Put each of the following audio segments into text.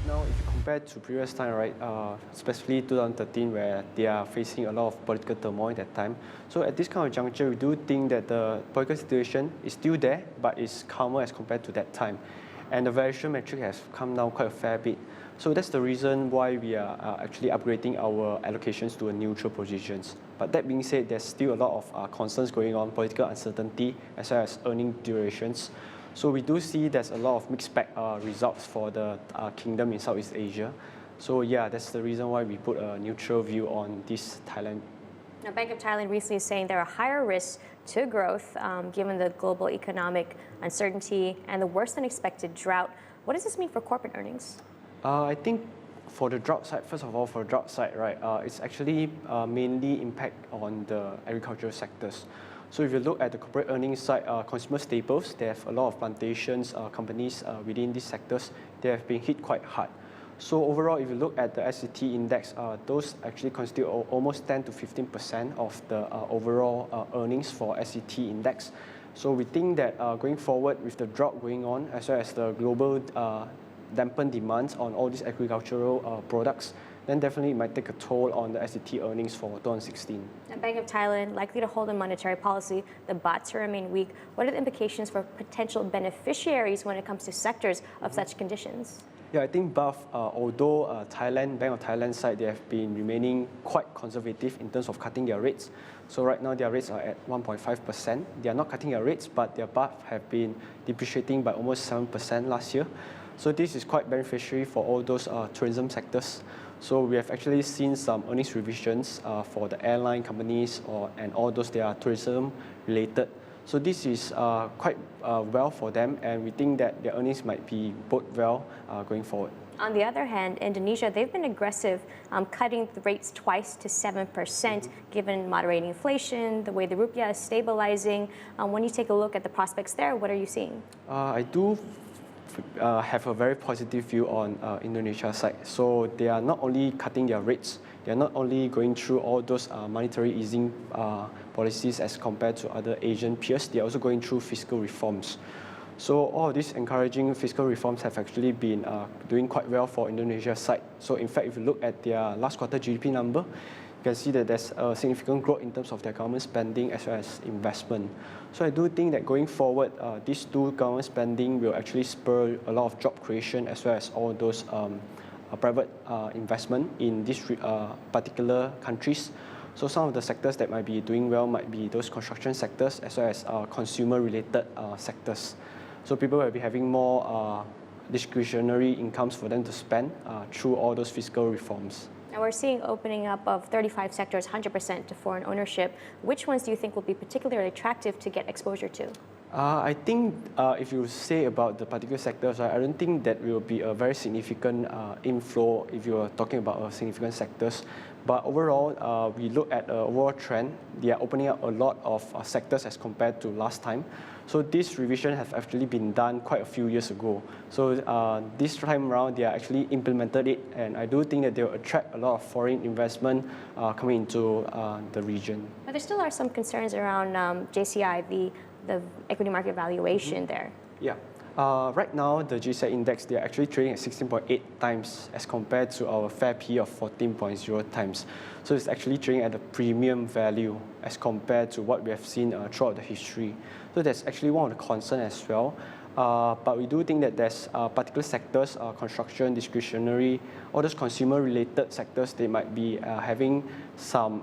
Now, if you compare to previous time, right, especially 2013, where they are facing a lot of political turmoil at that time. So at this kind of juncture, we do think that the political situation is still there, but it's calmer as compared to that time. And the valuation metric has come down quite a fair bit. So that's the reason why we are actually upgrading our allocations to a neutral positions. But that being said, there's still a lot of concerns going on, political uncertainty, as well as earning durations. So we do see there's a lot of mixed bag results for the kingdom in Southeast Asia. So yeah, that's the reason why we put a neutral view on this Thailand. Now, Bank of Thailand recently is saying there are higher risks to growth given the global economic uncertainty and the worse than expected drought. What does this mean for corporate earnings? I think for the drought side, first of all, for the drought side, right, it's actually mainly impact on the agricultural sectors. So if you look at the corporate earnings side, consumer staples, they have a lot of plantations, companies within these sectors, they have been hit quite hard. So overall, if you look at the SCT index, those actually constitute almost 10 to 15% of the overall earnings for SCT index. So we think that going forward with the drought going on, as well as the global dampened demands on all these agricultural products, then definitely it might take a toll on the SCT earnings for 2016. The Bank of Thailand likely to hold a monetary policy, the baht to remain weak. What are the implications for potential beneficiaries when it comes to sectors of such conditions? Yeah, I think both, although Bank of Thailand side, they have been remaining quite conservative in terms of cutting their rates. So right now their rates are at 1.5%. They are not cutting their rates, but their baht have been depreciating by almost 7% last year. So this is quite beneficiary for all those tourism sectors. So we have actually seen some earnings revisions for the airline companies and all those that are tourism related. So this is quite well for them, and we think that their earnings might be both well going forward. On the other hand, Indonesia, they've been aggressive, cutting the rates twice to 7%, given moderating inflation, the way the rupiah is stabilizing. When you take a look at the prospects there, what are you seeing? I do have a very positive view on Indonesia's side. So they are not only cutting their rates, they are not only going through all those monetary easing policies as compared to other Asian peers, they are also going through fiscal reforms. So all of these encouraging fiscal reforms have actually been doing quite well for Indonesia's side. So in fact, if you look at their last quarter GDP number, you can see that there's a significant growth in terms of their government spending as well as investment. So I do think that going forward, these two government spending will actually spur a lot of job creation as well as all those private investment in these particular countries. So some of the sectors that might be doing well might be those construction sectors as well as consumer-related sectors. So people will be having more discretionary incomes for them to spend through all those fiscal reforms. Now we're seeing opening up of 35 sectors, 100% to foreign ownership. Which ones do you think will be particularly attractive to get exposure to? I think if you say about the particular sectors, I don't think that will be a very significant inflow if you are talking about significant sectors. But overall, we look at the overall trend, they are opening up a lot of sectors as compared to last time. So this revision has actually been done quite a few years ago. So this time around, they are actually implemented it, and I do think that they will attract a lot of foreign investment coming into the region. But there still are some concerns around JCI, the equity market valuation there. Yeah. Right now, the JCI index, they are actually trading at 16.8 times as compared to our fair P of 14.0 times. So it's actually trading at a premium value as compared to what we have seen throughout the history. So that's actually one of the concerns as well. But we do think that there's particular sectors, construction, discretionary, all those consumer-related sectors, they might be having some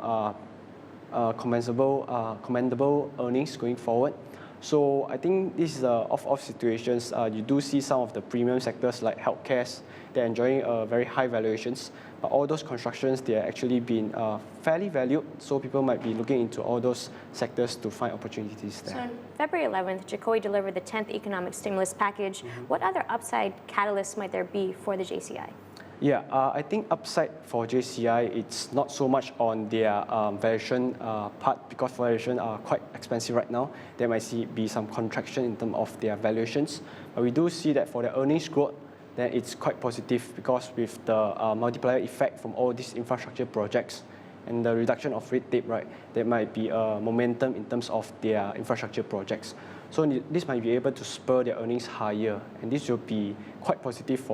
commendable earnings going forward. So I think this is off situations. You do see some of the premium sectors like healthcare, they're enjoying very high valuations. But all those constructions, they're actually been fairly valued. So people might be looking into all those sectors to find opportunities there. So on February 11th, Jokowi delivered the 10th economic stimulus package. What other upside catalysts might there be for the JCI? Yeah, I think upside for JCI, it's not so much on their valuation part, because valuation are quite expensive right now. There might be some contraction in terms of their valuations. But we do see that for the earnings growth, then it's quite positive, because with the multiplier effect from all these infrastructure projects and the reduction of red tape, right, there might be a momentum in terms of their infrastructure projects. So this might be able to spur their earnings higher, and this will be quite positive for